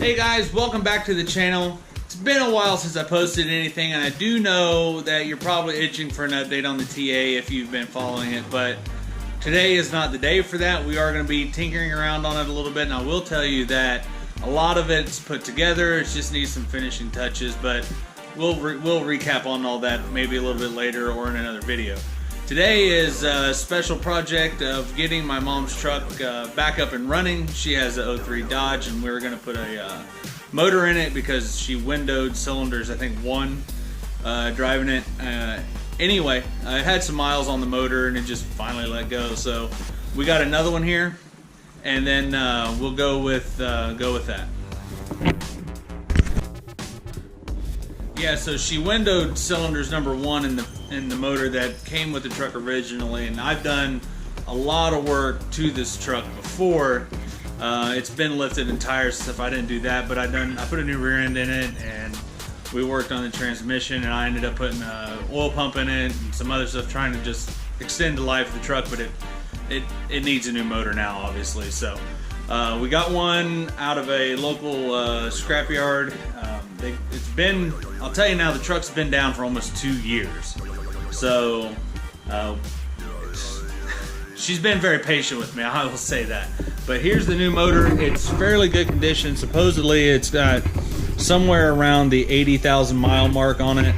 Hey guys, welcome back to the channel. It's been a while since I posted anything, and I do know that you're probably itching for an update on the TA if you've been following it, but today is not the day for that. We are going to be tinkering around on it a little bit, and I will tell you that a lot of it's put together. It just needs some finishing touches, but we'll recap on all that maybe a little bit later or in another video. Today is a special project of getting my mom's truck back up and running. She has a 03 Dodge, and we're going to put a motor in it because she windowed cylinders, I think one, driving it. Anyway, I had some miles on the motor and it just finally let go. So we got another one here, and then we'll go with that. Yeah, so she windowed cylinders number one in the motor that came with the truck originally, and I've done a lot of work to this truck before. It's been lifted and tires and stuff. I didn't do that, but I put a new rear end in it, and we worked on the transmission, and I ended up putting an oil pump in it and some other stuff, trying to just extend the life of the truck, but it needs a new motor now, obviously. So we got one out of a local scrapyard. It's been, I'll tell you now, the truck's been down for almost 2 years. So she's been very patient with me, I will say that. But here's the new motor. It's fairly good condition. Supposedly it's got somewhere around the 80,000 mile mark on it.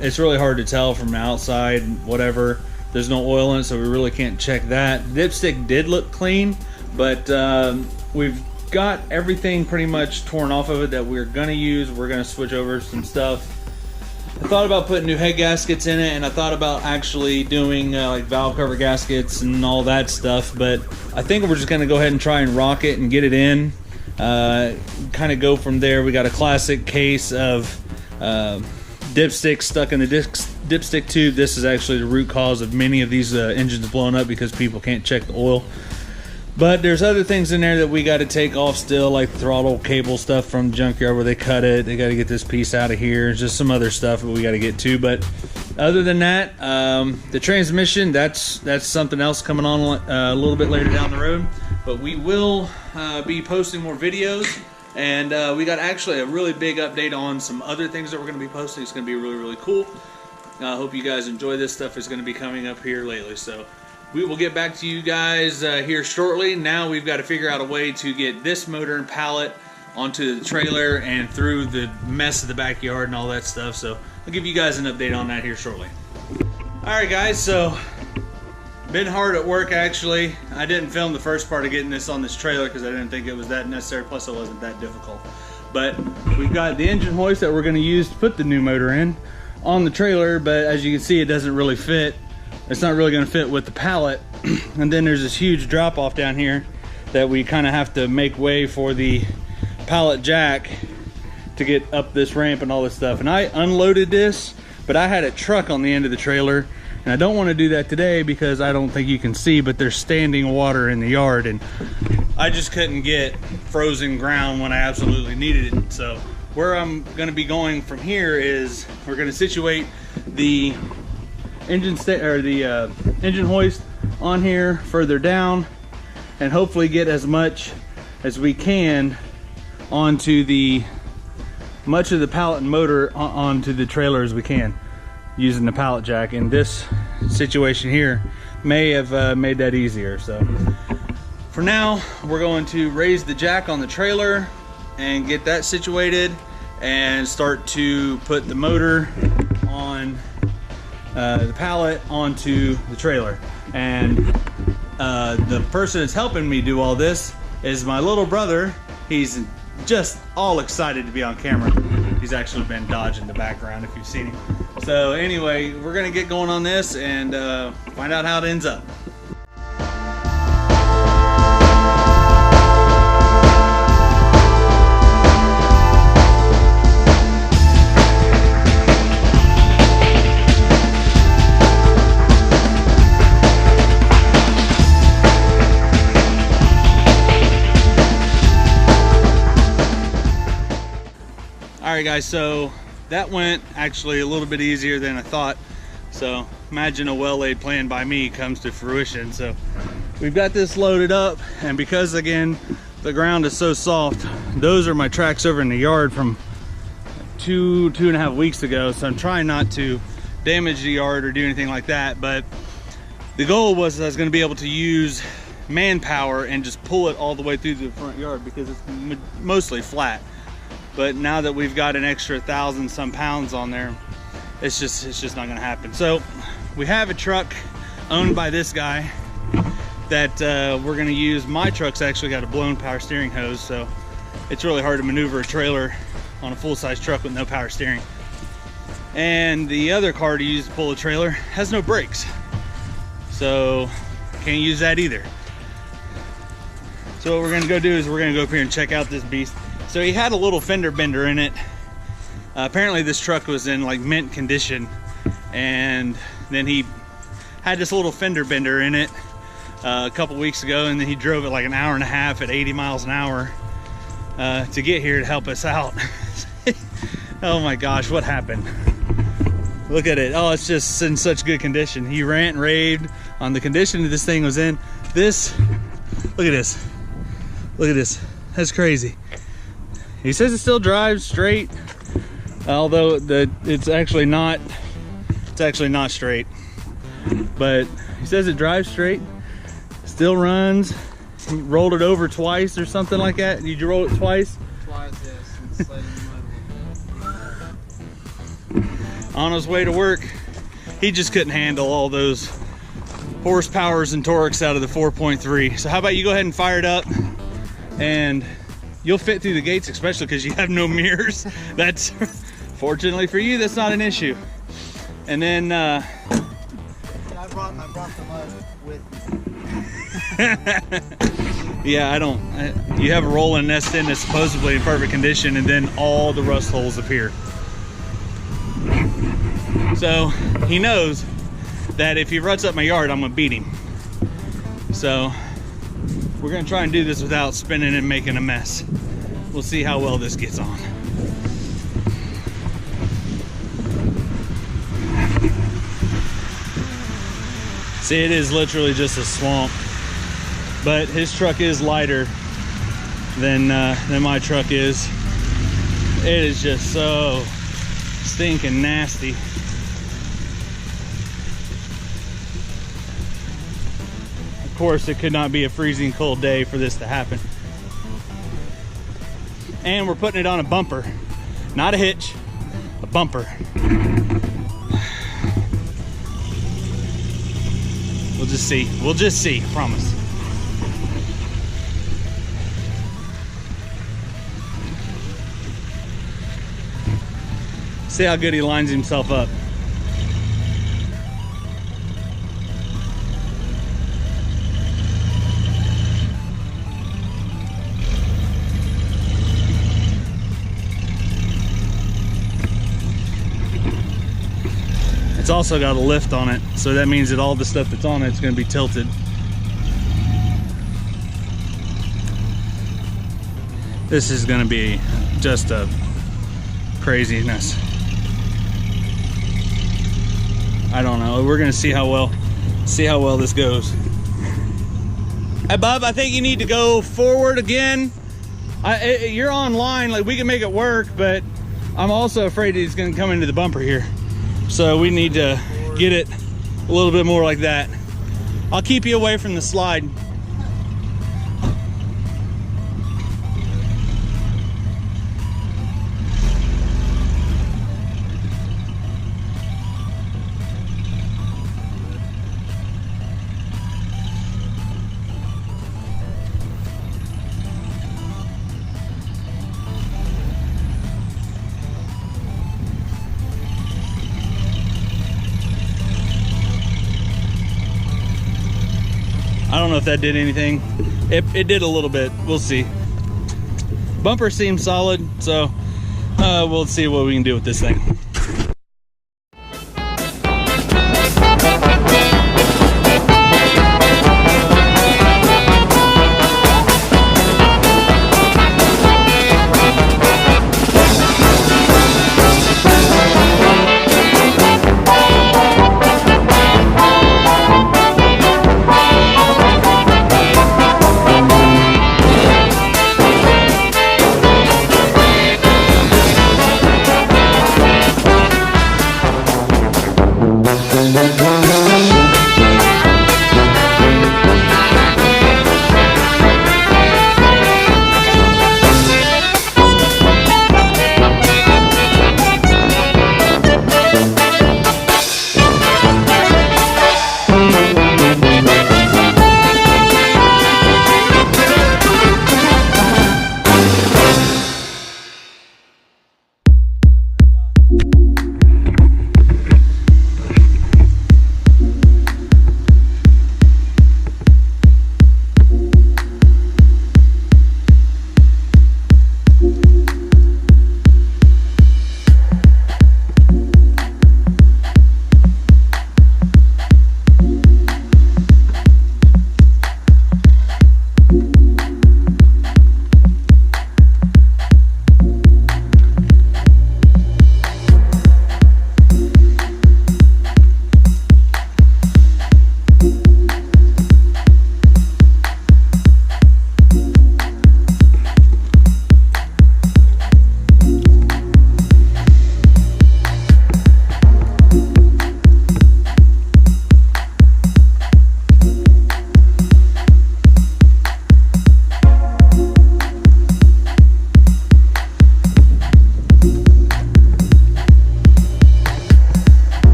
It's really hard to tell from the outside, whatever. There's no oil in it, so we really can't check that. Dipstick did look clean, but we've got everything pretty much torn off of it that we're gonna use. We're gonna switch over some stuff. I thought about putting new head gaskets in it, and I thought about actually doing like valve cover gaskets and all that stuff, but I think we're just gonna go ahead and try and rock it and get it in, kind of go from there. We got a classic case of dipstick stuck in the dipstick tube. This is actually the root cause of many of these engines blowing up, because people can't check the oil. But there's other things in there that we got to take off still, like the throttle cable stuff from the junkyard where they cut it. They got to get this piece out of here. Just some other stuff that we got to get to. But other than that, the transmission, that's something else coming on a little bit later down the road. But we will be posting more videos, and we got actually a really big update on some other things that we're going to be posting. It's going to be really, really cool. I hope you guys enjoy this stuff. It's going to be coming up here lately. So we will get back to you guys here shortly. Now we've got to figure out a way to get this motor and pallet onto the trailer and through the mess of the backyard and all that stuff. So I'll give you guys an update on that here shortly. Alright guys, so been hard at work actually. I didn't film the first part of getting this on this trailer because I didn't think it was that necessary, plus it wasn't that difficult. But we've got the engine hoist that we're going to use to put the new motor in on the trailer, but as you can see, it doesn't really fit. It's not really going to fit with the pallet. And then there's this huge drop off down here that we kind of have to make way for the pallet jack to get up this ramp and all this stuff. And I unloaded this, but I had a truck on the end of the trailer, and I don't want to do that today because I don't think you can see, but there's standing water in the yard, and I just couldn't get frozen ground when I absolutely needed it. So where I'm going to be going from here is we're going to situate the engine hoist on here further down, and hopefully get as much as we can onto much of the pallet and motor onto the trailer as we can using the pallet jack. And this situation here may have made that easier. So for now, we're going to raise the jack on the trailer and get that situated and start to put the motor on the pallet onto the trailer. And the person that's helping me do all this is my little brother. He's just all excited to be on camera. He's actually been dodging the background if you've seen him. So anyway, we're gonna get going on this and find out how it ends up. Alright guys, so that went actually a little bit easier than I thought. So imagine a well-laid plan by me comes to fruition. So we've got this loaded up, and because again the ground is so soft. Those are my tracks over in the yard from two and a half weeks ago, so I'm trying not to damage the yard or do anything like that. But the goal was I was going to be able to use manpower and just pull it all the way through the front yard because it's mostly flat. But now that we've got an extra 1,000 some pounds on there, it's just not going to happen. So we have a truck owned by this guy that we're going to use. My truck's actually got a blown power steering hose, so it's really hard to maneuver a trailer on a full-size truck with no power steering. And the other car to use to pull a trailer has no brakes, so can't use that either. So what we're going to go do is we're going to go up here and check out this beast. So he had a little fender bender in it. Apparently this truck was in like mint condition, and then he had this little fender bender in it a couple weeks ago, and then he drove it like an hour and a half at 80 miles an hour to get here to help us out. Oh my gosh, what happened? Look at it. Oh, it's just in such good condition. He rant and raved on the condition that this thing was in. This, look at this. Look at this. That's crazy. He says it still drives straight, although it's actually not straight. But he says it drives straight, still runs. He rolled it over twice or something like that. Did you roll it twice? Twice, yes. On his way to work, he just couldn't handle all those horsepowers and torques out of the 4.3. So how about you go ahead and fire it up, and you'll fit through the gates, especially because you have no mirrors. That's, fortunately for you, that's not an issue. And then I brought the mud with me. yeah, you have a rolling nest in that's supposedly in perfect condition, and then all the rust holes appear. So he knows that if he ruts up my yard, I'm gonna beat him. So we're gonna try and do this without spinning and making a mess. We'll see how well this gets on. See, it is literally just a swamp, but his truck is lighter than my truck is. It is just so stinking nasty. Of course, it could not be a freezing cold day for this to happen. And we're putting it on a bumper, not a hitch, a bumper. We'll just see. We'll just see, I promise. See how good he lines himself up. It's also got a lift on it, so that means that all the stuff that's on it is going to be tilted. This is going to be just a craziness. I don't know. We're going to see how well this goes. Hey, Bub, I think you need to go forward again. You're online, like we can make it work, but I'm also afraid he's going to come into the bumper here. So we need to get it a little bit more like that. I'll keep you away from the slide. I don't know if that did anything. It did a little bit. We'll see. Bumper seems solid, so we'll see what we can do with this thing.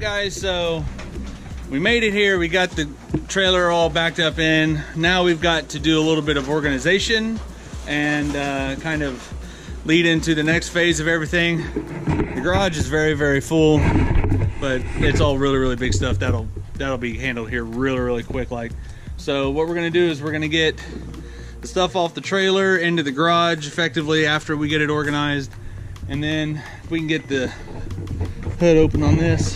guys, so we made it here. We got the trailer all backed up in. Now we've got to do a little bit of organization and kind of lead into the next phase of everything. The garage is very, very full, but it's all really, really big stuff. That'll be handled here really, really quick. So what we're gonna do is we're gonna get the stuff off the trailer into the garage effectively after we get it organized, and then if we can get the hood open on this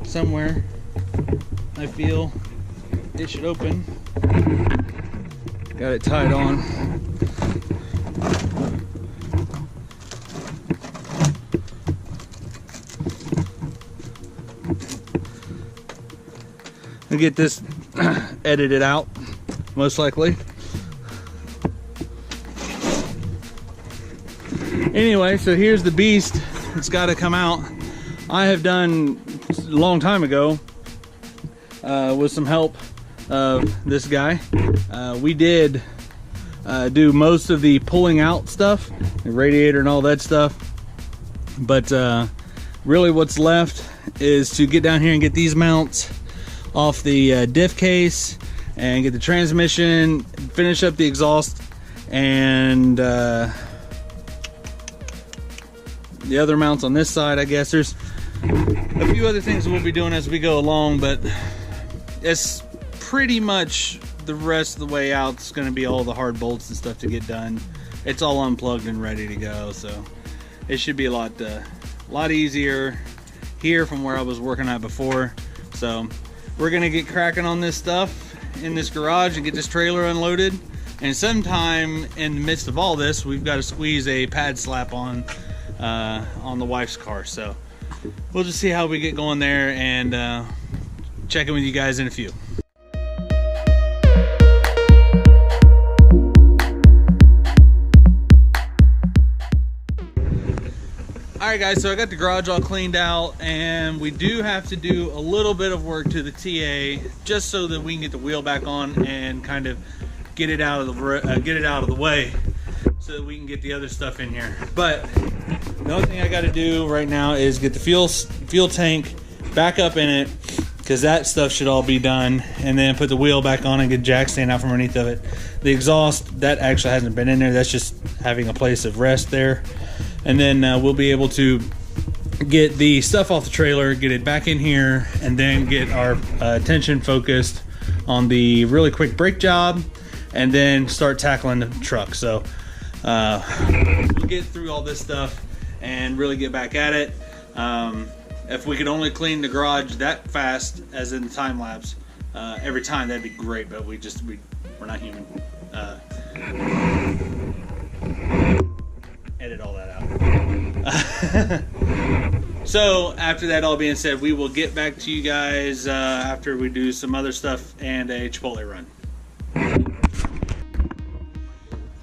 somewhere, I feel it should open. Got it tied on. I'll get this edited out, most likely. Anyway, so here's the beast. It's got to come out. I have done a long time ago with some help of this guy. We did do most of the pulling out stuff, the radiator and all that stuff. But really what's left is to get down here and get these mounts off the diff case and get the transmission, finish up the exhaust, and the other mounts on this side. I guess there's a few other things we'll be doing as we go along, but it's pretty much the rest of the way out. It's going to be all the hard bolts and stuff to get done. It's all unplugged and ready to go, so it should be a lot easier here from where I was working at before. So we're gonna get cracking on this stuff in this garage and get this trailer unloaded, and sometime in the midst of all this we've got to squeeze a pad slap on the wife's car. So we'll just see how we get going there, and check in with you guys in a few. Alright guys, so I got the garage all cleaned out, and we do have to do a little bit of work to the TA just so that we can get the wheel back on and kind of get it out of the way so that we can get the other stuff in here. But the only thing I got to do right now is get the fuel tank back up in it, because that stuff should all be done, and then put the wheel back on and get jack stand out from underneath of it. The exhaust, that actually hasn't been in there. That's just having a place of rest there. And then we'll be able to get the stuff off the trailer, get it back in here, and then get our attention focused on the really quick brake job, and then start tackling the truck. So we'll get through all this stuff and really get back at it. If we could only clean the garage that fast as in the time lapse every time, that'd be great, but we're not human. Edit all that out. So after that all being said, we will get back to you guys after we do some other stuff and a Chipotle run.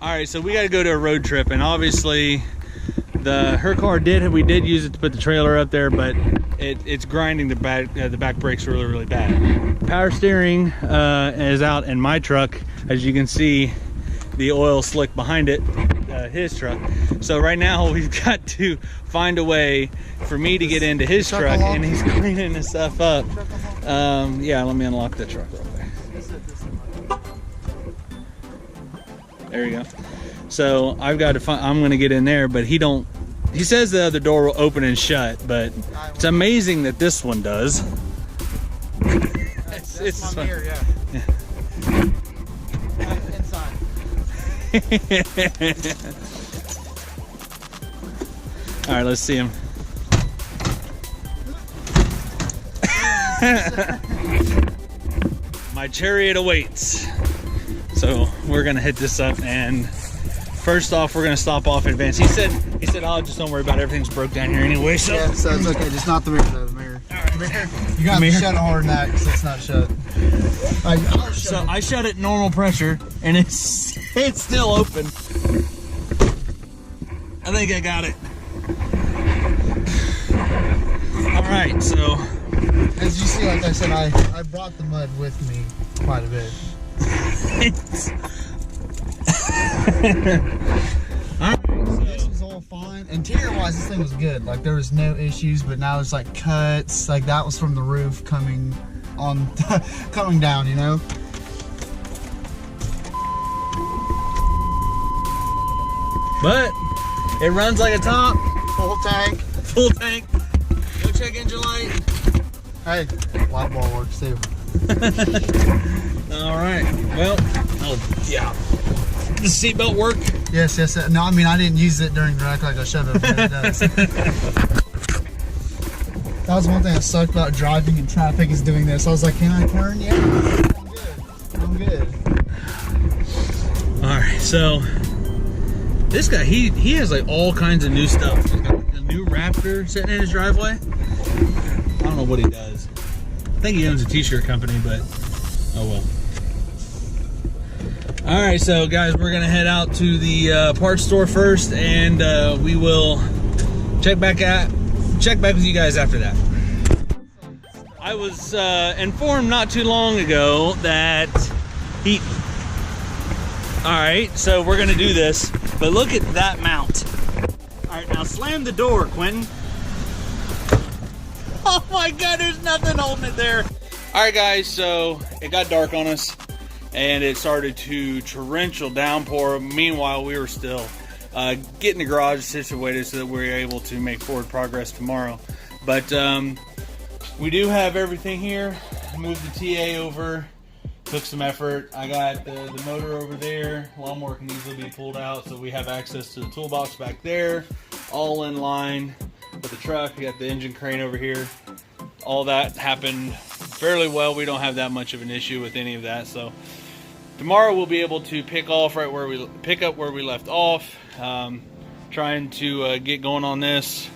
Alright, so we got to go to a road trip, and obviously her car we did use it to put the trailer up there, but it's grinding the back brakes really, really bad. Power steering is out in my truck. As you can see, the oil slick behind it, his truck. So right now we've got to find a way for me to get into his truck, and he's cleaning this stuff up. Yeah, let me unlock the truck real quick. There you go. So I've got to find, I'm gonna get in there, but he says the other door will open and shut, but it's amazing that this one does. It's my mirror, yeah. All right, let's see him. My chariot awaits. So we're gonna hit this up, and first off, we're gonna stop off in advance. He said, "Oh, just don't worry about it. Everything's broke down here anyway." So yeah, so it's okay. Just not the mirror, though. The mirror. All right, mirror. You got to shut it hard than that, because it's not shut. I shut it normal pressure, and it's still open. I think I got it. All right, so as you see, like I said, I brought the mud with me quite a bit. All right, so this was all fine. Interior wise, guys, this thing was good. Like there was no issues, but now it's like cuts. Like that was from the roof coming on, coming down, you know? But it runs like a top. Full tank. Full tank. Go check engine light. Hey, light bar works too. All right. Well, oh yeah. The seatbelt work? Yes. No, I mean I didn't use it during the wreck like I should have. But it does. That was one thing that sucked about driving in traffic is doing this. I was like, can I turn? Yeah. I'm good. All right. So this guy, he has like all kinds of new stuff. He's got a new Raptor sitting in his driveway. I don't know what he does. I think he owns a t-shirt company, but oh well. All right, so guys, we're gonna head out to the parts store first, and we will check back with you guys after that. I was informed not too long ago that he. All right, so we're gonna do this, but look at that mount. All right, now slam the door, Quentin. Oh my God, there's nothing holding it there. All right, guys, so it got dark on us, and it started to torrential downpour. Meanwhile, we were still getting the garage situated so that we were able to make forward progress tomorrow. But we do have everything here. Moved the TA over. Took some effort. I got the motor over there. Lawnmower can easily be pulled out, so we have access to the toolbox back there. All in line with the truck. We got the engine crane over here. All that happened fairly well. We don't have that much of an issue with any of that. So tomorrow we'll be able to pick up where we left off. Trying to get going on this.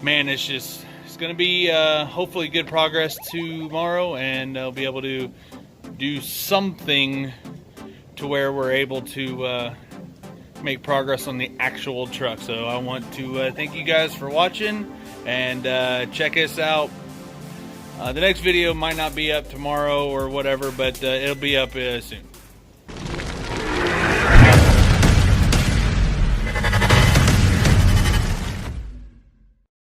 Man, it's going to be hopefully good progress tomorrow, and I'll be able to do something to where we're able to make progress on the actual truck. So I want to thank you guys for watching, and check us out. The next video might not be up tomorrow or whatever, but it'll be up soon.